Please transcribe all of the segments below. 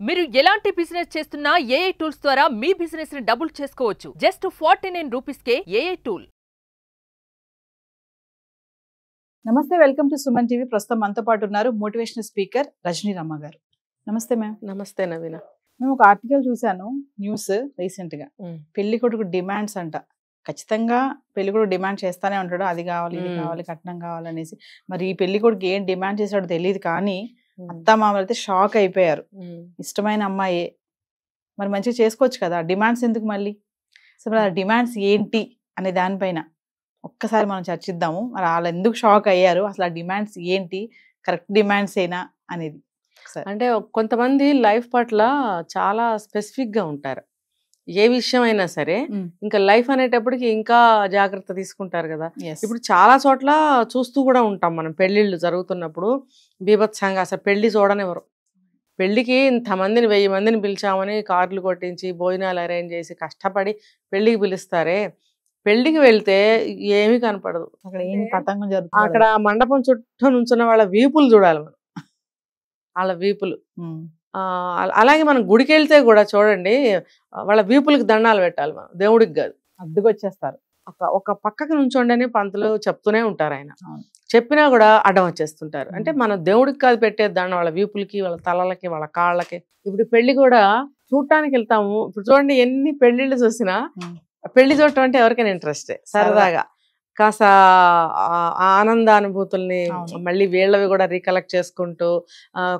మీరు ఎలాంటి బిజినెస్ చేస్తున్నా ఏఐ టూల్స్ ద్వారా మీ బిజినెస్ ని డబుల్ చేసుకోవచ్చు. జస్ట్ 49 రూపీస్కే ఏఐ టూల్. నమస్తే, వెల్కమ్ టు సుమన్ టీవీ. ప్రస్తుతం మనతో పాటు ఉన్నారు మోటివేషనల్ స్పీకర్ రజనీ రమ్మ గారు. నమస్తే మ్యామ్. నమస్తే నవీన. మేము ఒక ఆర్టికల్ చూసాను, న్యూస్ రీసెంట్ గా. పెళ్లి కొడుకు డిమాండ్స్ అంట. ఖచ్చితంగా పెళ్లి కొడుకు డిమాండ్ చేస్తానే ఉంటాడు, అది కావాలి ఇది కావాలి కట్నం కావాలనేసి. మరి ఈ పెళ్లి కొడుకు ఏం డిమాండ్ చేశాడో తెలియదు, కానీ అత్త మామలు అయితే షాక్ అయిపోయారు. ఇష్టమైన అమ్మాయే, మరి మంచిగా చేసుకోవచ్చు కదా, డిమాండ్స్ ఎందుకు మళ్ళీ? సో మరి ఆ డిమాండ్స్ ఏంటి అనే దానిపైన ఒక్కసారి మనం చర్చిద్దాము. మరి వాళ్ళు ఎందుకు షాక్ అయ్యారు, అసలు ఆ డిమాండ్స్ ఏంటి, కరెక్ట్ డిమాండ్స్ ఏనా అనేది. అంటే కొంతమంది లైఫ్ పట్ల చాలా స్పెసిఫిక్ గా ఉంటారు, ఏ విషయం అయినా సరే. ఇంకా లైఫ్ అనేటప్పటికి ఇంకా జాగ్రత్త తీసుకుంటారు కదా. ఇప్పుడు చాలా చోట్ల చూస్తూ కూడా ఉంటాం మనం, పెళ్లిళ్ళు జరుగుతున్నప్పుడు బీభత్సంగా అసలు పెళ్లి చూడనివ్వరు. పెళ్లికి ఇంతమందిని 1000 మందిని పిలిచామని కార్లు కొట్టించి భోజనాలు అరేంజ్ చేసి కష్టపడి పెళ్లికి పిలుస్తారే, పెళ్లికి వెళ్తే ఏమీ కనపడదు. అక్కడ ఏం తతంగం జరుగుతుంది, అక్కడ మండపం చుట్టూ నుంచున్న వాళ్ళ వీపులు చూడాలి మనం, వాళ్ళ వీపులు. అలాగే మనం గుడికి వెళ్తే కూడా చూడండి, వాళ్ళ వీపులకి దండాలు పెట్టాలి మనం, దేవుడికి కాదు. అడ్డుకొచ్చేస్తారు. ఒక పక్కకి నుంచోండి అని పంతులు చెప్తూనే ఉంటారు. ఆయన చెప్పినా కూడా అడ్డం వచ్చేస్తుంటారు. అంటే మనం దేవుడికి కాదు పెట్టే దండం, వాళ్ళ వీపులకి, వాళ్ళ తలలకి, వాళ్ళ కాళ్ళకి. ఇప్పుడు పెళ్లి కూడా చూడటానికి వెళ్తాము. ఇప్పుడు చూడండి, ఎన్ని పెళ్లిళ్ళు చూసినా పెళ్లి చూడటం అంటే ఎవరికైనా ఇంట్రెస్టే, సరదాగా కాస్త ఆనందానుభూతుల్ని మళ్ళీ వీళ్ళవి కూడా రీకలెక్ట్ చేసుకుంటూ,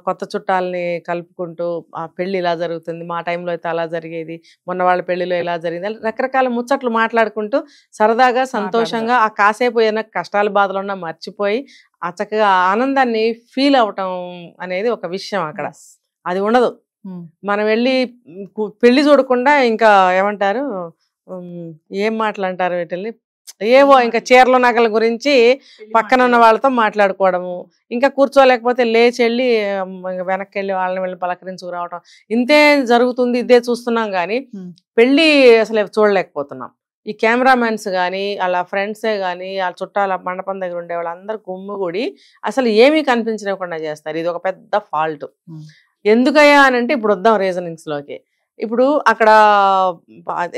కొత్త చుట్టాలని కలుపుకుంటూ, ఆ పెళ్లి ఇలా జరుగుతుంది, మా టైంలో అయితే అలా జరిగేది, మొన్న వాళ్ళ పెళ్లిలో ఇలా జరిగింది, రకరకాల ముచ్చట్లు మాట్లాడుకుంటూ సరదాగా సంతోషంగా ఆ కాసేపు ఏదైనా కష్టాలు బాధలు ఉన్నా మర్చిపోయి ఆ చక్కగా ఆనందాన్ని ఫీల్ అవటం అనేది ఒక విషయం. అక్కడ అది ఉండదు. మనం వెళ్ళి పెళ్లి చూడకుండా ఇంకా ఏమంటారు, ఏం మాటలు అంటారు వీటిల్ని, ఏవో ఇంకా చీరల నగల గురించి పక్కన ఉన్న వాళ్ళతో మాట్లాడుకోవడము, ఇంకా కూర్చోలేకపోతే లేచి వెళ్ళి వెనక్కి వెళ్ళి వాళ్ళని వెళ్ళి పలకరించుకురావడం, ఇంతే జరుగుతుంది. ఇదే చూస్తున్నాం కానీ పెళ్లి అసలు చూడలేకపోతున్నాం. ఈ కెమెరామెన్స్ కానీ వాళ్ళ ఫ్రెండ్సే కానీ వాళ్ళ చుట్టాల మండపం దగ్గర ఉండే వాళ్ళందరూ గుమ్ముగూడి అసలు ఏమీ కనిపించకుండా చేస్తారు. ఇది ఒక పెద్ద ఫాల్ట్. ఎందుకయ్యా అని అంటే, ఇప్పుడు వద్దాం రీజనింగ్స్లోకి. ఇప్పుడు అక్కడ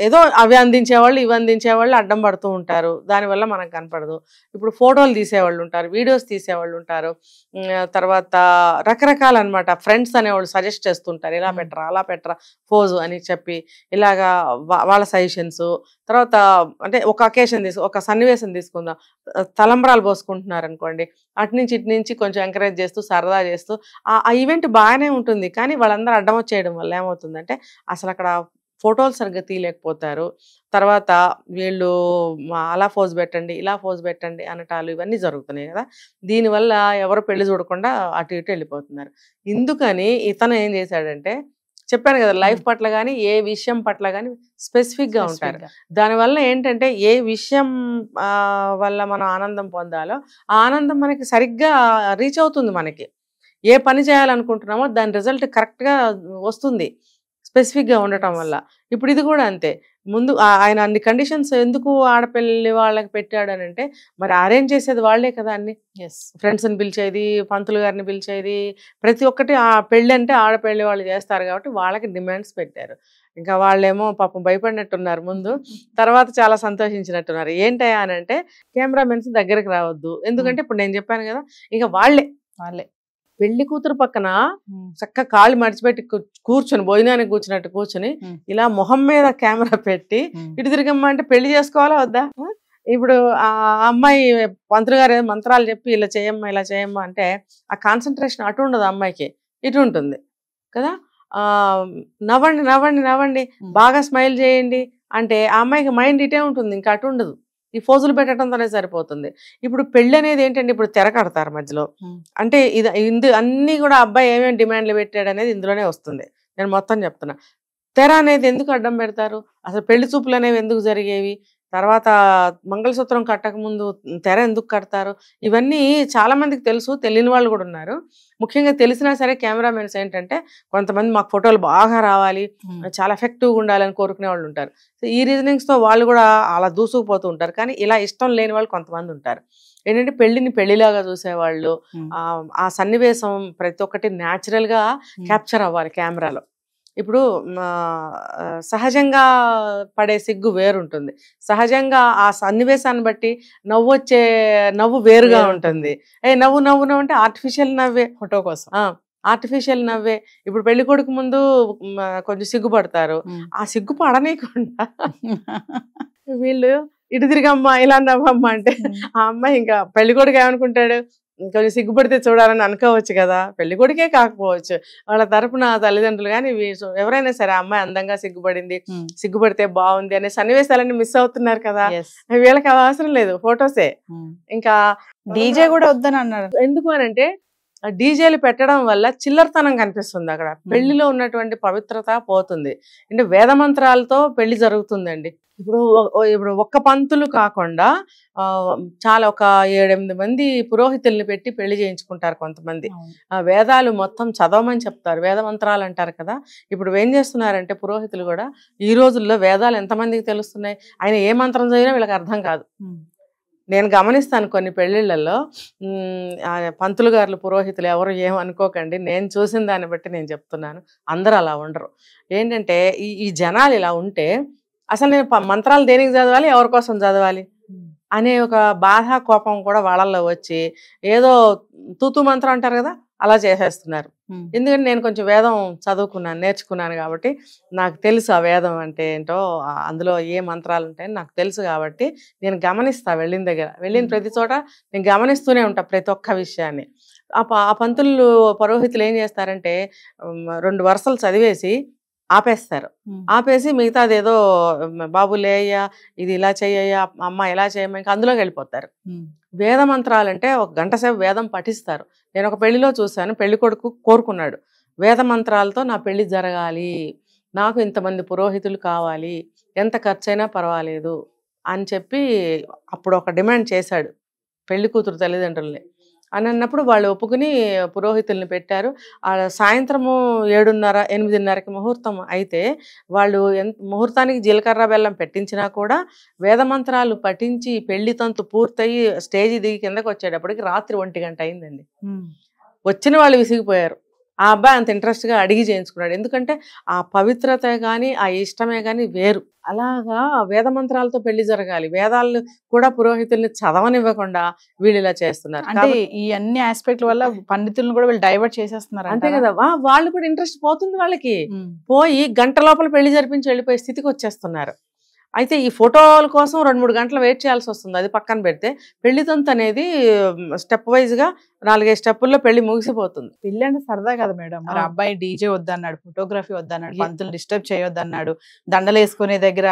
ఏదో అవి అందించేవాళ్ళు ఇవి అందించేవాళ్ళు అడ్డం పడుతూ ఉంటారు, దానివల్ల మనకు కనపడదు. ఇప్పుడు ఫోటోలు తీసేవాళ్ళు ఉంటారు, వీడియోస్ తీసేవాళ్ళు ఉంటారు, తర్వాత రకరకాల అనమాట ఫ్రెండ్స్ అనేవాళ్ళు సజెస్ట్ చేస్తుంటారు, ఇలా పెట్టరా అలా పెట్టరా పోజు అని చెప్పి, ఇలాగా వాళ్ళ సజెషన్స్. తర్వాత అంటే ఒక అకేషన్ ఒక సన్నివేశం తీసుకుందాం, తలంబ్రాలు పోసుకుంటున్నారు అనుకోండి, అటు నుంచి ఇటు నుంచి కొంచెం ఎంకరేజ్ చేస్తూ సరదా చేస్తూ ఆ ఈవెంట్ బాగానే ఉంటుంది. కానీ వాళ్ళందరూ అడ్డం వచ్చేయడం వల్ల ఏమవుతుందంటే, అసలు అక్కడ ఫోటోలు సరిగ్గా తీయలేకపోతారు. తర్వాత వీళ్ళు అలా పోజ్ పెట్టండి ఇలా పోజ్ పెట్టండి అనటాలు ఇవన్నీ జరుగుతున్నాయి కదా. దీనివల్ల ఎవరు పెళ్లి చూడకుండా అటు ఇటు వెళ్ళిపోతున్నారు. ఇందుకని ఇతను ఏం చేశాడంటే, చెప్పాను కదా, లైఫ్ పట్ల కానీ ఏ విషయం పట్ల కానీ స్పెసిఫిక్గా ఉంటారు. దానివల్ల ఏంటంటే, ఏ విషయం వల్ల మనం ఆనందం పొందాలో ఆ ఆనందం మనకి సరిగ్గా రీచ్ అవుతుంది. మనకి ఏ పని చేయాలనుకుంటున్నామో దాని రిజల్ట్ కరెక్ట్గా వస్తుంది స్పెసిఫిక్గా ఉండటం వల్ల. ఇప్పుడు ఇది కూడా అంతే. ముందు ఆయన అన్ని కండిషన్స్ ఎందుకు ఆడపిల్లి వాళ్ళకి పెట్టాడు అని అంటే, మరి అరేంజ్ చేసేది వాళ్లే కదా, అన్ని ఫ్రెండ్స్ని పిలిచేది, పంతులు గారిని పిలిచేది, ప్రతి ఒక్కటి ఆ పెళ్ళి అంటే ఆడపిల్లి వాళ్ళు చేస్తారు కాబట్టి వాళ్ళకి డిమాండ్స్ పెట్టారు. ఇంకా వాళ్ళేమో పాపం భయపడినట్టున్నారు ముందు, తర్వాత చాలా సంతోషించినట్టున్నారు. ఏంటయ్యా అని అంటే, కెమెరామెన్స్ దగ్గరికి రావద్దు, ఎందుకంటే ఇప్పుడు నేను చెప్పాను కదా, ఇంకా వాళ్ళే పెళ్లి కూతురు పక్కన చక్కగా కాళ్ళు మడిచిపెట్టి కూర్చొని భోజనానికి కూర్చున్నట్టు కూర్చొని ఇలా మొహం మీద కెమెరా పెట్టి ఇటు తిరిగమ్మా అంటే పెళ్లి చేసుకోవాలా వద్దా? ఇప్పుడు ఆ అమ్మాయి పంతులు గారు మంత్రాలు చెప్పి ఇలా చేయమ్మా ఇలా చేయమ్మా అంటే ఆ కాన్సన్ట్రేషన్ అటు ఉండదు, అమ్మాయికి ఇటు ఉంటుంది కదా. నవ్వండి నవ్వండి నవ్వండి బాగా స్మైల్ చేయండి అంటే ఆ అమ్మాయికి మైండ్ ఇటే ఉంటుంది, ఇంకా అటు ఉండదు. ఈ ఫోజులు పెట్టడంతోనే సరిపోతుంది. ఇప్పుడు పెళ్లి అనేది ఏంటంటే, ఇప్పుడు తెర కడతారు మధ్యలో, అంటే అన్ని కూడా అబ్బాయి ఏమేమి డిమాండ్లు పెట్టాడు అనేది ఇందులోనే వస్తుంది. నేను మొత్తం చెప్తున్నా. తెర అనేది ఎందుకు అడ్డం పెడతారు, అసలు పెళ్లి చూపులు అనేవి ఎందుకు జరిగేవి, తర్వాత మంగళసూత్రం కట్టక ముందు తెర ఎందుకు కడతారు, ఇవన్నీ చాలా మందికి తెలుసు, తెలియని వాళ్ళు కూడా ఉన్నారు. ముఖ్యంగా తెలిసినా సరే కెమెరామెన్స్ ఏంటంటే, కొంతమంది మాకు ఫోటోలు బాగా రావాలి, చాలా ఎఫెక్టివ్గా ఉండాలని కోరుకునే వాళ్ళు ఉంటారు. సో ఈ రీజనింగ్స్తో వాళ్ళు కూడా అలా దూసుకుపోతూ ఉంటారు. కానీ ఇలా ఇష్టం లేని వాళ్ళు కొంతమంది ఉంటారు. ఏంటంటే పెళ్లిని పెళ్లిలాగా చూసేవాళ్ళు, ఆ సన్నివేశం ప్రతి ఒక్కటి న్యాచురల్ గా క్యాప్చర్ అవ్వాలి కెమెరాలో. ఇప్పుడు సహజంగా పడే సిగ్గు వేరుంటుంది, సహజంగా ఆ సన్నివేశాన్ని బట్టి నవ్వు వేరుగా ఉంటుంది. నవ్వు అంటే ఆర్టిఫిషియల్ నవ్వే, ఫోటో కోసం ఆర్టిఫిషియల్ నవ్వే. ఇప్పుడు పెళ్లి కొడుకు ముందు కొంచెం సిగ్గుపడతారు, ఆ సిగ్గు పడనీయకుండా వీళ్ళు ఇటు తిరిగమ్మా ఇలా నవ్వమ్మా అంటే ఆ అమ్మాయి ఇంకా పెళ్లి కొడుకు ఏమనుకుంటాడు, కొంచెం సిగ్గుపడితే చూడాలని అనుకోవచ్చు కదా. పెళ్లి కొడుకే కాకపోవచ్చు, వాళ్ళ తరపున తల్లిదండ్రులు కానీ ఎవరైనా సరే ఆ అమ్మాయి అందంగా సిగ్గుపడింది, సిగ్గుపడితే బాగుంది అనే సన్నివేశాలన్నీ మిస్ అవుతున్నారు కదా. వీళ్ళకి అవసరం లేదు, ఫొటోసే. ఇంకా డీజే కూడా వద్దని అన్నారు. ఎందుకు అని అంటే డీజేలు పెట్టడం వల్ల చిల్లరతనం కనిపిస్తుంది, అక్కడ పెళ్లిలో ఉన్నటువంటి పవిత్రత పోతుంది. అంటే వేద మంత్రాలతో పెళ్లి జరుగుతుందండి. ఇప్పుడు ఒక్క పంతులు కాకుండా చాలా ఒక 7-8 మంది పురోహితుల్ని పెట్టి పెళ్లి చేయించుకుంటారు కొంతమంది. వేదాలు మొత్తం చదవమని చెప్తారు, వేద మంత్రాలు అంటారు కదా. ఇప్పుడు ఏం చేస్తున్నారంటే పురోహితులు కూడా ఈ రోజుల్లో వేదాలు ఎంతమందికి తెలుస్తున్నాయి, ఆయన ఏ మంత్రం చదివినా వీళ్ళకి అర్థం కాదు. నేను గమనిస్తాను కొన్ని పెళ్లిళ్లలో పంతులు గారులు పురోహితులు ఎవరు ఏమనుకోకండి, నేను చూసిన దాన్ని బట్టి నేను చెప్తున్నాను, అందరూ అలా ఉండరు. ఏంటంటే ఈ జనాలు ఇలా ఉంటే అసలు నేను మంత్రాలు దేనికి చదవాలి, ఎవరి కోసం చదవాలి అనే ఒక బాధ కోపం కూడా వాళ్ళల్లో వచ్చి ఏదో తూతు మంత్రం అంటారు కదా అలా చేసేస్తున్నారు. ఎందుకంటే నేను కొంచెం వేదం చదువుకున్నాను, నేర్చుకున్నాను కాబట్టి నాకు తెలుసు ఆ వేదం అంటే ఏంటో, అందులో ఏ మంత్రాలు ఉంటాయని నాకు తెలుసు కాబట్టి నేను గమనిస్తా. వెళ్ళిన ప్రతి చోట నేను గమనిస్తూనే ఉంటా ప్రతి ఒక్క విషయాన్ని. ఆ పంతులు పురోహితులు ఏం చేస్తారంటే 2 వరుసలు చదివేసి ఆపేసి మిగతాది ఏదో బాబు లేయ్యా, ఇది ఇలా చెయ్యయ్యా, అమ్మ ఇలా చేయమ్మా, ఇంకా అందులోకి వెళ్ళిపోతారు. వేద మంత్రాలు అంటే 1 గంట సేపు వేదం పఠిస్తారు. నేను ఒక పెళ్లిలో చూశాను, పెళ్లి కొడుకు కోరుకున్నాడు, వేద మంత్రాలతో నా పెళ్లి జరగాలి, నాకు ఇంతమంది పురోహితులు కావాలి, ఎంత ఖర్చైనా పర్వాలేదు అని చెప్పి అప్పుడు ఒక డిమాండ్ చేశాడు పెళ్లి కూతురు తల్లిదండ్రుల్ని. అని అన్నప్పుడు వాళ్ళు ఒప్పుకుని పురోహితుల్ని పెట్టారు. సాయంత్రము 7:30-8:30కి ముహూర్తం అయితే వాళ్ళు ముహూర్తానికి జీలకర్ర బెల్లం పెట్టించినా కూడా వేదమంత్రాలు పఠించి పెళ్లి తంతు పూర్తయి స్టేజ్ దిగి కిందకి వచ్చేటప్పటికి రాత్రి 1 గంట అయిందండి. వచ్చిన వాళ్ళు విసిగిపోయారు. ఆ అబ్బాయి అంత ఇంట్రెస్ట్గా అడిగి చేయించుకున్నాడు, ఎందుకంటే ఆ పవిత్రత కానీ ఆ ఇష్టమే కానీ వేరు. అలాగా వేద మంత్రాలతో పెళ్లి జరగాలి, వేదాలు కూడా పురోహితుల్ని చదవనివ్వకుండా వీళ్ళు ఇలా చేస్తున్నారు. అంటే ఈ అన్ని ఆస్పెక్ట్ల వల్ల పండితులను కూడా వీళ్ళు డైవర్ట్ చేసేస్తున్నారు అంతే కదా. వాళ్ళు కూడా ఇంట్రెస్ట్ పోతుంది, వాళ్ళకి పోయి గంట లోపల పెళ్లి జరిపించి వెళ్ళిపోయే స్థితికి వచ్చేస్తున్నారు. అయితే ఈ ఫోటోల కోసం 2-3 గంటలు వెయిట్ చేయాల్సి వస్తుంది. అది పక్కన పెడితే పెళ్లి తంతు అనేది స్టెప్ వైజ్ గా 4-5 స్టెప్పుల్లో పెళ్లి ముగిసిపోతుంది. పెళ్లి అంటే సరదా కదా మేడం. మరి అబ్బాయి డీజే వద్దన్నాడు, ఫోటోగ్రఫీ వద్దన్నాడు, పంతులు డిస్టర్బ్ చేయొద్దన్నాడు, దండలు వేసుకునే దగ్గర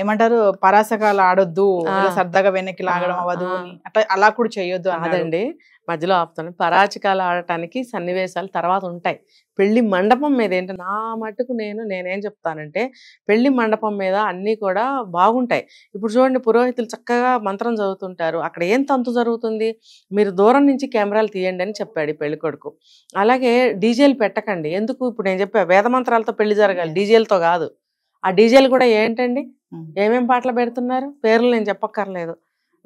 ఏమంటారు పరాసకాలు ఆడొద్దు, సరదాగా వెనక్కి లాగడం అవ్వదు, అట్లా అలా కూడా చేయొద్దు అదండి. మధ్యలో ఆపుతాను, పరాచికాలు ఆడటానికి సన్నివేశాలు తర్వాత ఉంటాయి. పెళ్లి మండపం మీద ఏంటి నా మటుకు నేనేం చెప్తానంటే పెళ్లి మండపం మీద అన్నీ కూడా బాగుంటాయి. ఇప్పుడు చూడండి, పురోహితులు చక్కగా మంత్రం చదువుతుంటారు, అక్కడ ఏం తంతు జరుగుతుంది, మీరు దూరం నుంచి కెమెరాలు తీయండి అని చెప్పాడు పెళ్లి కొడుకు. అలాగే డీజేలు పెట్టకండి, ఎందుకు ఇప్పుడు నేను చెప్పా వేద మంత్రాలతో పెళ్లి జరగాలి, డీజేలతో కాదు. ఆ డీజేలు కూడా ఏంటండి, ఏమేం పాటలు పెడుతున్నారు, పేర్లు నేను చెప్పక్కర్లేదు.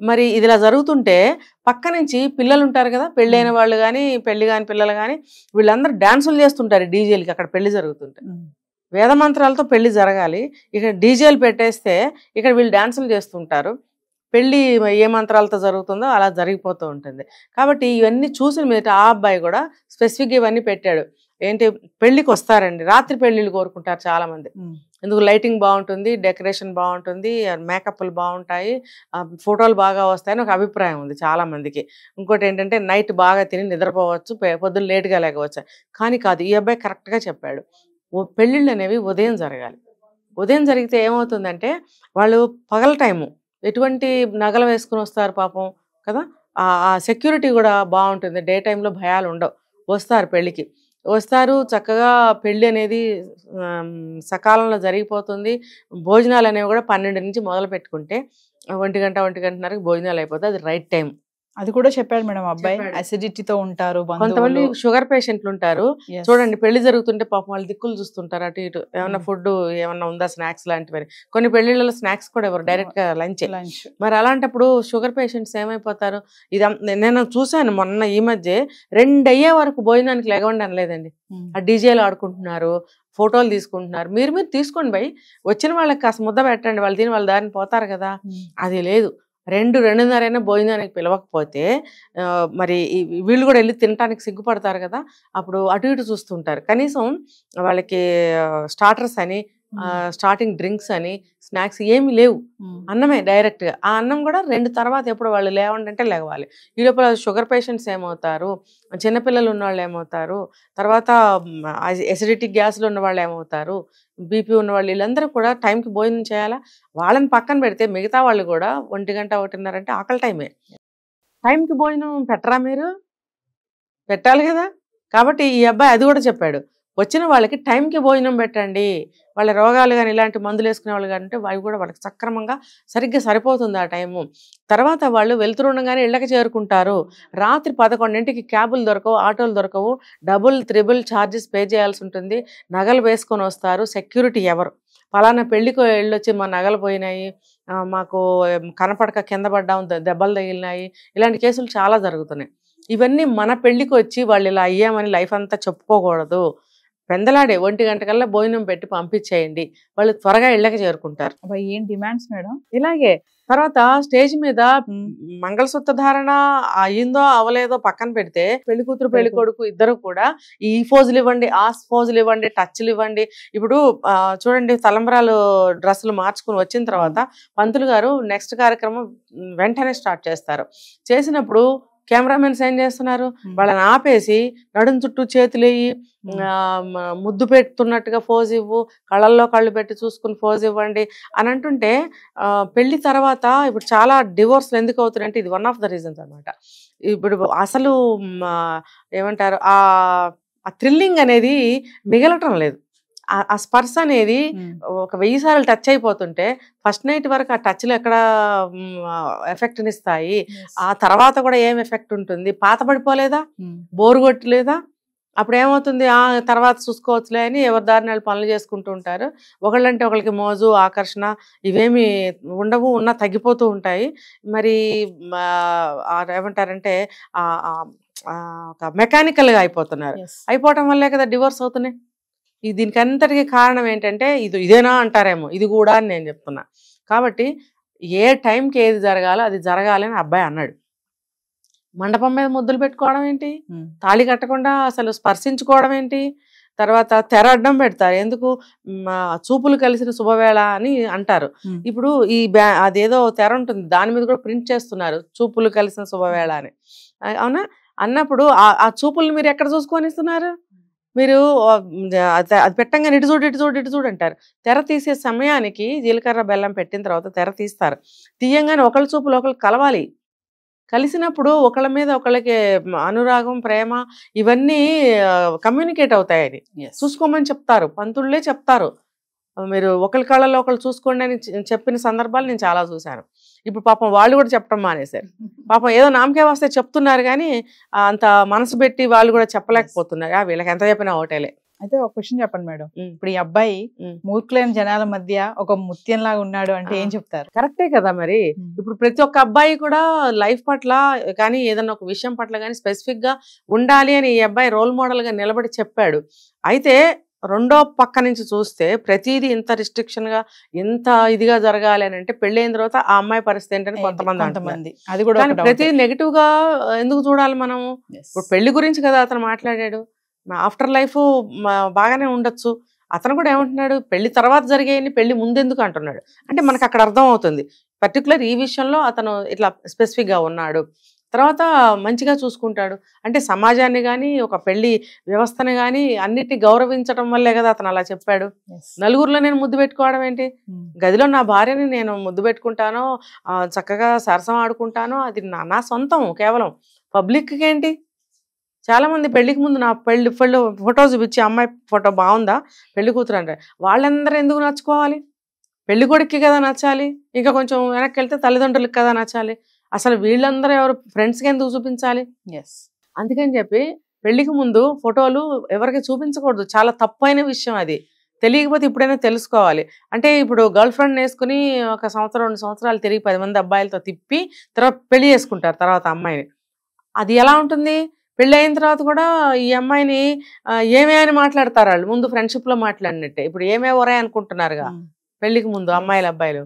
మరి ఇది ఇలా జరుగుతుంటే పక్క నుంచి పిల్లలు ఉంటారు కదా, పెళ్ళైన వాళ్ళు కానీ పెళ్లి కాని పిల్లలు కానీ వీళ్ళందరూ డాన్సులు చేస్తుంటారు డీజేలకి అక్కడ పెళ్లి జరుగుతుంటే. వేద మంత్రాలతో పెళ్లి జరగాలి, ఇక్కడ డీజేలు పెట్టేస్తే ఇక్కడ వీళ్ళు డాన్సులు చేస్తుంటారు, పెళ్లి ఏ మంత్రాలతో జరుగుతుందో అలా జరిగిపోతూ ఉంటుంది. కాబట్టి ఇవన్నీ చూసిన మీద ఆ అబ్బాయి కూడా స్పెసిఫిక్గా ఇవన్నీ పెట్టాడు. ఏంటి, పెళ్లికి వస్తారండి, రాత్రి పెళ్లిళ్ళు కోరుకుంటారు చాలా మంది, ఎందుకు లైటింగ్ బాగుంటుంది, డెకరేషన్ బాగుంటుంది, మేకప్లు బాగుంటాయి, ఫోటోలు బాగా వస్తాయని ఒక అభిప్రాయం ఉంది చాలా మందికి. ఇంకోటి ఏంటంటే నైట్ బాగా తిని నిద్రపోవచ్చు, పొద్దున్న లేట్గా లేకపోవచ్చు. కానీ కాదు, ఈ అబ్బాయి కరెక్ట్గా చెప్పాడు, పెళ్ళిళ్ళు అనేవి ఉదయం జరగాలి. ఉదయం జరిగితే ఏమవుతుందంటే వాళ్ళు పగల టైము ఎటువంటి నగలు వేసుకుని వస్తారు పాపం కదా, ఆ సెక్యూరిటీ కూడా బాగుంటుంది, డే టైంలో భయాలు ఉండవు, వస్తారు పెళ్ళికి వస్తారు, చక్కగా పెళ్ళి అనేది సకాలంలో జరిగిపోతుంది. భోజనాలు అనేవి కూడా 12 నుంచి మొదలు పెట్టుకుంటే 1 గంట 1:30కి భోజనాలు అయిపోతాయి, అది రైట్ టైం. అది కూడా చెప్పాడు మేడం అబ్బాయి. అసిడిటీతో ఉంటారు, కొంతమంది షుగర్ పేషెంట్లు ఉంటారు చూడండి, పెళ్లి జరుగుతుంటే పాపం వాళ్ళు దిక్కులు చూస్తుంటారు అటు ఇటు, ఏమన్నా ఫుడ్ ఏమన్నా ఉందా, స్నాక్స్ లాంటివి. కొన్ని పెళ్లిళ్ళలో స్నాక్స్ కూడా ఎవరు, డైరెక్ట్ గా లంచ్. మరి అలాంటప్పుడు షుగర్ పేషెంట్స్ ఏమైపోతారు. ఇది నేను చూసాను మొన్న ఈ మధ్య 2 అయ్యే వరకు భోజనానికి లెగవండి అనలేదండి, ఆ డీజేలు ఆడుకుంటున్నారు, ఫోటోలు తీసుకుంటున్నారు. మీరు తీసుకోండి భయ్, వచ్చిన వాళ్ళకి కాస్త ముద్ద పెట్టండి, వాళ్ళు తిని వాళ్ళ దారిని పోతారు కదా. అది లేదు. 2-2:30 భోజనానికి పిలవకపోతే మరి వీళ్ళు కూడా వెళ్ళి తినడానికి సిగ్గుపడతారు కదా. అప్పుడు అటు ఇటు చూస్తుంటారు. కనీసం వాళ్ళకి స్టార్టర్స్ అని, స్టార్టింగ్ డ్రింక్స్ అని, స్నాక్స్ ఏమి లేవు. అన్నమే డైరెక్ట్గా. ఆ అన్నం కూడా 2 తర్వాత ఎప్పుడు వాళ్ళు లేవండి అంటే లేవాలి. ఈ లోపల షుగర్ పేషెంట్స్ ఏమవుతారు, చిన్నపిల్లలు ఉన్న వాళ్ళు ఏమవుతారు, తర్వాత ఎసిడిటీ గ్యాస్లు ఉన్న వాళ్ళు ఏమవుతారు, బీపీ ఉన్న వాళ్ళు, వీళ్ళందరూ కూడా టైంకి భోజనం చేయాలా. వాళ్ళని పక్కన పెడితే మిగతా వాళ్ళు కూడా 1 గంట 1:30 అంటే ఆకలి టైమే. టైంకి భోజనం పెట్టరా మీరు? పెట్టాలి కదా. కాబట్టి ఈ అబ్బాయి అది కూడా చెప్పాడు, వచ్చిన వాళ్ళకి టైంకి భోజనం పెట్టండి. వాళ్ళ రోగాలు కానీ ఇలాంటి మందులు వేసుకునే వాళ్ళు కానీ ఉంటే అవి కూడా వాళ్ళకి సక్రమంగా సరిగ్గా సరిపోతుంది ఆ టైము. తర్వాత వాళ్ళు వెళ్తుండగానే ఇళ్ళకి చేరుకుంటారు. రాత్రి 11ంటికి క్యాబులు దొరకవు, ఆటోలు దొరకవు, డబుల్ 3 ఛార్జెస్ పే చేయాల్సి ఉంటుంది. నగలు వేసుకొని వస్తారు. సెక్యూరిటీ ఎవరు? పలానా పెళ్లికి వెళ్ళొచ్చి మా నగలు పోయినాయి, మాకు కనపడక కింద పడ్డాం, దెబ్బలు తగిలినాయి, ఇలాంటి కేసులు చాలా జరుగుతున్నాయి. ఇవన్నీ మన పెళ్లికి వచ్చి వాళ్ళు ఇలా అయ్యామని లైఫ్ అంతా చెప్పుకోకూడదు. పెందలాడే 1 గంటకల్లా భోజనం పెట్టి పంపించేయండి, వాళ్ళు త్వరగా ఇళ్ళకి చేరుకుంటారు. ఏం డిమాండ్స్ మేడం ఇలాగే. తర్వాత స్టేజ్ మీద మంగళసూత్ర ధారణ అయ్యిందో అవలేదో పక్కన పెడితే పెళ్లి కూతురు పెళ్లి కొడుకు ఇద్దరు కూడా ఈ ఫోజులు ఇవ్వండి, ఆ ఫోజులు ఇవ్వండి, టచ్లు ఇవ్వండి. ఇప్పుడు చూడండి, తలంబరాలు డ్రెస్సులు మార్చుకుని వచ్చిన తర్వాత పంతులు గారు నెక్స్ట్ కార్యక్రమం వెంటనే స్టార్ట్ చేస్తారు. చేసినప్పుడు కెమెరామెన్స్ ఏం చేస్తున్నారు, వాళ్ళని ఆపేసి నడుం చుట్టూ చేతులేయి, ముద్దు పెడుతున్నట్టుగా ఫోజ్ ఇవ్వు, కళ్ళల్లో కళ్ళు పెట్టి చూసుకుని ఫోజ్ ఇవ్వండి అని అంటుంటే, పెళ్లి తర్వాత ఇప్పుడు చాలా డివోర్స్లు ఎందుకు అవుతున్నాయంటే ఇది వన్ ఆఫ్ ద రీజన్స్ అనమాట. ఇప్పుడు అసలు ఏమంటారు, ఆ థ్రిల్లింగ్ అనేది మిగలటం లేదు. ఆ స్పర్శ అనేది ఒక 1000 సార్లు టచ్ అయిపోతుంటే ఫస్ట్ నైట్ వరకు ఆ టచ్లు ఎక్కడ ఎఫెక్ట్నిస్తాయి, ఆ తర్వాత కూడా ఏం ఎఫెక్ట్ ఉంటుంది? పాత పడిపోలేదా, బోరు కొట్టలేదా? అప్పుడు ఏమవుతుంది, ఆ తర్వాత చూసుకోవచ్చులే అని ఎవరి దారిని వాళ్ళు పనులు చేసుకుంటూ ఉంటారు. ఒకళ్ళంటే ఒకళ్ళకి మోజు, ఆకర్షణ ఇవేమి ఉండవు, ఉన్నా తగ్గిపోతూ ఉంటాయి. మరి ఏమంటారంటే ఒక మెకానికల్గా అయిపోతున్నారు. అయిపోవటం వల్లే కదా డివోర్స్ అవుతున్నాయి. దీనికి అంతటికీ కారణం ఏంటంటే ఇదేనా అంటారేమో, ఇది కూడా అని నేను చెప్తున్నా. కాబట్టి ఏ టైంకి ఏది జరగాలో అది జరగాలి అని అబ్బాయి అన్నాడు. మండపం మీద ముద్దులు పెట్టుకోవడం ఏంటి, తాళి కట్టకుండా అసలు స్పర్శించుకోవడం ఏంటి, తర్వాత తెర అడ్డం పెడతారు. ఎందుకు? చూపులు కలిసిన శుభవేళ అని అంటారు. ఇప్పుడు అదేదో తెర ఉంటుంది, దాని మీద కూడా ప్రింట్ చేస్తున్నారు, చూపులు కలిసిన శుభవేళ అని. అవునా? అన్నప్పుడు ఆ చూపులు మీరు ఎక్కడ చూసుకొని ఇస్తున్నారు? మీరు అది పెట్టంగానే ఇటు చూడు ఇటు చూడు ఇటు చూడు అంటారు. తెర తీసే సమయానికి జీలకర్ర బెల్లం పెట్టిన తర్వాత తెర తీస్తారు. తీయంగానే ఒకళ్ళ చూపులు ఒకళ్ళు కలవాలి. కలిసినప్పుడు ఒకళ్ళ మీద ఒకళ్ళకి అనురాగం, ప్రేమ ఇవన్నీ కమ్యూనికేట్ అవుతాయి. అది చూసుకోమని చెప్తారు, పంతుళ్ళే చెప్తారు. మీరు ఒకరి కళ్ళలో ఒకళ్ళు చూసుకోండి అని చెప్పిన సందర్భాలు నేను చాలా చూశాను. ఇప్పుడు పాపం వాళ్ళు కూడా చెప్పడం మానేశారు. పాపం ఏదో నామకే వస్తే చెప్తున్నారు కానీ అంత మనసు పెట్టి వాళ్ళు కూడా చెప్పలేకపోతున్నారు. వీళ్ళకి ఎంత చెప్పినా ఒకటేలే. అయితే ఒక క్వశ్చన్ చెప్పండి మేడం, ఇప్పుడు ఈ అబ్బాయి మూర్ఖులైన జనాల మధ్య ఒక ముత్యం లాగా ఉన్నాడు అంటే ఏం చెప్తారు? కరెక్టే కదా. మరి ఇప్పుడు ప్రతి ఒక్క అబ్బాయి కూడా లైఫ్ పట్ల కానీ ఏదన్నా ఒక విషయం పట్ల కానీ స్పెసిఫిక్ గా ఉండాలి అని ఈ అబ్బాయి రోల్ మోడల్ గా నిలబడి చెప్పాడు. అయితే రెండో పక్క నుంచి చూస్తే ప్రతిదీ ఇంత రిస్ట్రిక్షన్ గా ఇంత ఇదిగా జరగాలి అని అంటే పెళ్ళైన తర్వాత ఆ అమ్మాయి పరిస్థితి ఏంటని కొంతమంది అది కూడా ప్రతిదీ నెగిటివ్ గా ఎందుకు చూడాలి మనము? ఇప్పుడు పెళ్లి గురించి కదా అతను మాట్లాడాడు, ఆఫ్టర్ లైఫ్ బాగానే ఉండొచ్చు. అతను కూడా ఏమంటున్నాడు, పెళ్లి తర్వాత జరిగేయని పెళ్లి ముందెందుకు అంటున్నాడు. అంటే మనకు అక్కడ అర్థం అవుతుంది పర్టికులర్ ఈ విషయంలో అతను ఇట్లా స్పెసిఫిక్ గా ఉన్నాడు. తర్వాత మంచిగా చూసుకుంటాడు అంటే సమాజాన్ని కానీ ఒక పెళ్లి వ్యవస్థని కానీ అన్నిటిని గౌరవించడం వల్లే కదా అతను అలా చెప్పాడు. నలుగురిలో నేను ముద్దు పెట్టుకోవడం ఏంటి, గదిలో నా భార్యని నేను ముద్దు పెట్టుకుంటాను, చక్కగా సరసం ఆడుకుంటాను, అది నా సొంతం. కేవలం పబ్లిక్కి ఏంటి? చాలా మంది పెళ్లికి ముందు నా పెళ్లి ఫోటో చూపించి అమ్మాయి ఫోటో బాగుందా పెళ్లి కూతురు అంటే వాళ్ళందరూ ఎందుకు నచ్చుకోవాలి? పెళ్లి కొడుక్కి కదా నచ్చాలి, ఇంకా కొంచెం వెనక్కి వెళ్తే తల్లిదండ్రులకి కదా నచ్చాలి. అసలు వీళ్ళందరూ ఎవరు ఫ్రెండ్స్కి ఎందుకు చూపించాలి? అందుకని చెప్పి పెళ్లికి ముందు ఫోటోలు ఎవరికి చూపించకూడదు, చాలా తప్పైన విషయం. అది తెలియకపోతే ఇప్పుడైనా తెలుసుకోవాలి. అంటే ఇప్పుడు గర్ల్ ఫ్రెండ్ వేసుకుని 1 సంవత్సరం 2 సంవత్సరాలు తిరిగి 10 మంది అబ్బాయిలతో తిప్పి తర్వాత పెళ్లి చేసుకుంటారు తర్వాత అమ్మాయిని. అది ఎలా ఉంటుంది? పెళ్ళి అయిన తర్వాత కూడా ఈ అమ్మాయిని ఏమే అని మాట్లాడతారు వాళ్ళు, ముందు ఫ్రెండ్షిప్ లో మాట్లాడినట్టే. ఇప్పుడు ఏమే ఒరే అనుకుంటున్నారుగా పెళ్లికి ముందు అమ్మాయిలు అబ్బాయిలు.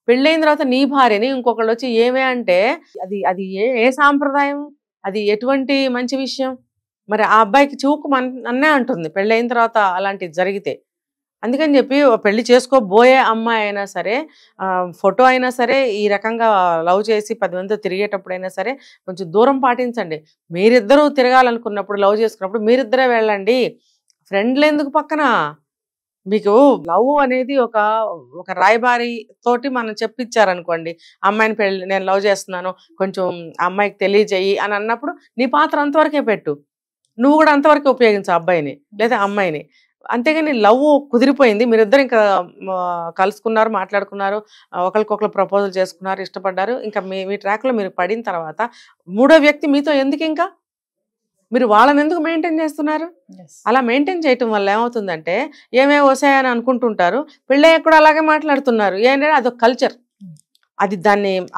పెళ్ళైన తర్వాత నీ భార్యని ఇంకొకళ్ళు వచ్చి ఏమే అంటే అది అది ఏ సాంప్రదాయం, అది ఎటువంటి మంచి విషయం? మరి ఆ అబ్బాయికి చూకు అన్నే అంటుంది పెళ్ళైన తర్వాత అలాంటివి జరిగితే. అందుకని చెప్పి పెళ్లి చేసుకోబోయే అమ్మాయి అయినా సరే, ఫోటో అయినా సరే, ఈ రకంగా లవ్ చేసి 10 మందితో తిరిగేటప్పుడైనా సరే కొంచెం దూరం పాటించండి. మీరిద్దరూ తిరగాలనుకున్నప్పుడు, లవ్ చేసుకున్నప్పుడు మీరిద్దరే వెళ్ళండి, ఫ్రెండ్లు ఎందుకు పక్కన? మీకు లవ్ అనేది ఒక రాయబారి తోటి మనం చెప్పించారనుకోండి, అమ్మాయిని నేను లవ్ చేస్తున్నాను, కొంచెం అమ్మాయికి తెలియజేయి అని అన్నప్పుడు నీ పాత్ర అంతవరకే పెట్టు, నువ్వు కూడా అంతవరకే ఉపయోగించు అబ్బాయిని లేదా అమ్మాయిని. అంతేగాని లవ్ కుదిరిపోయింది, మీరిద్దరు ఇంకా కలుసుకున్నారు, మాట్లాడుకున్నారు, ఒకరికొకరు ప్రపోజల్ చేసుకున్నారు, ఇష్టపడ్డారు, ఇంకా మీ ట్రాక్లో మీరు పడిన తర్వాత మూడో వ్యక్తి మీతో ఎందుకు? ఇంకా మీరు వాళ్ళని ఎందుకు మెయింటైన్ చేస్తున్నారు? అలా మెయింటైన్ చేయటం వల్ల ఏమవుతుందంటే ఏమే వసాయని అనుకుంటుంటారు, పెళ్ళయ్యాక కూడా అలాగే మాట్లాడుతున్నారు. ఏంటంటే అదొక కల్చర్, అది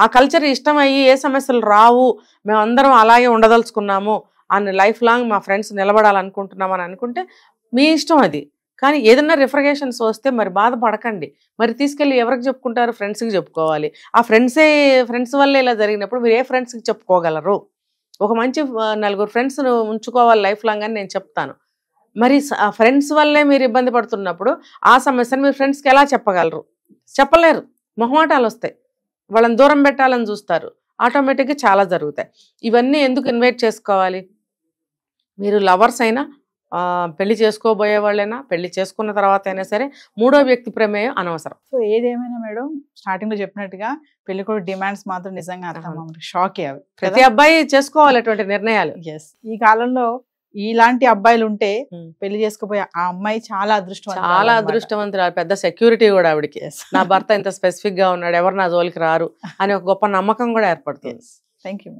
ఆ కల్చర్ ఇష్టం అయ్యి ఏ సమస్యలు రావు, మేమందరం అలాగే ఉండదలుచుకున్నాము అని లైఫ్ లాంగ్ మా ఫ్రెండ్స్ నిలబడాలనుకుంటున్నాం అని అనుకుంటే మీ ఇష్టం అది. కానీ ఏదన్నా రిఫ్రిగేషన్స్ వస్తే మరి బాధపడకండి, మరి తీసుకెళ్ళి ఎవరికి చెప్పుకుంటారు? ఫ్రెండ్స్కి చెప్పుకోవాలి. ఆ ఫ్రెండ్స్ వల్లే ఇలా జరిగినప్పుడు మీరు ఏ ఫ్రెండ్స్కి చెప్పుకోగలరు? ఒక మంచి 4 ఫ్రెండ్స్ ఉంచుకోవాలి లైఫ్ లాంగ్ అని నేను చెప్తాను. మరి ఆ ఫ్రెండ్స్ వల్లే మీరు ఇబ్బంది పడుతున్నప్పుడు ఆ సమస్యను మీరు ఫ్రెండ్స్కి ఎలా చెప్పగలరు? చెప్పలేరు, మొహమాటాలు వస్తాయి, వాళ్ళని దూరం పెట్టాలని చూస్తారు, ఆటోమేటిక్గా చాలా జరుగుతాయి. ఇవన్నీ ఎందుకు ఇన్వైట్ చేసుకోవాలి? మీరు లవర్స్ అయినా, పెళ్లి చేసుకోబోయే వాళ్ళైనా, పెళ్లి చేసుకున్న తర్వాత అయినా సరే మూడో వ్యక్తి ప్రమేయం అనవసరం. సో ఏదేమైనా మేడం, స్టార్టింగ్ లో చెప్పినట్టుగా పెళ్లి కూడా డిమాండ్స్ మాత్రం నిజంగా షాకే అవి. ప్రతి అబ్బాయి చేసుకోవాలి అటువంటి నిర్ణయాలు. ఈ కాలంలో ఇలాంటి అబ్బాయిలు ఉంటే పెళ్లి చేసుకోపోయే ఆ అమ్మాయి చాలా అదృష్టవంతురాలు, పెద్ద సెక్యూరిటీ కూడా ఆవిడకి. నా భర్త ఇంత స్పెసిఫిక్ గా ఉన్నాడు, ఎవరు నా జోలికి రారు అనే ఒక గొప్ప నమ్మకం కూడా ఏర్పడుతుంది. Thank you.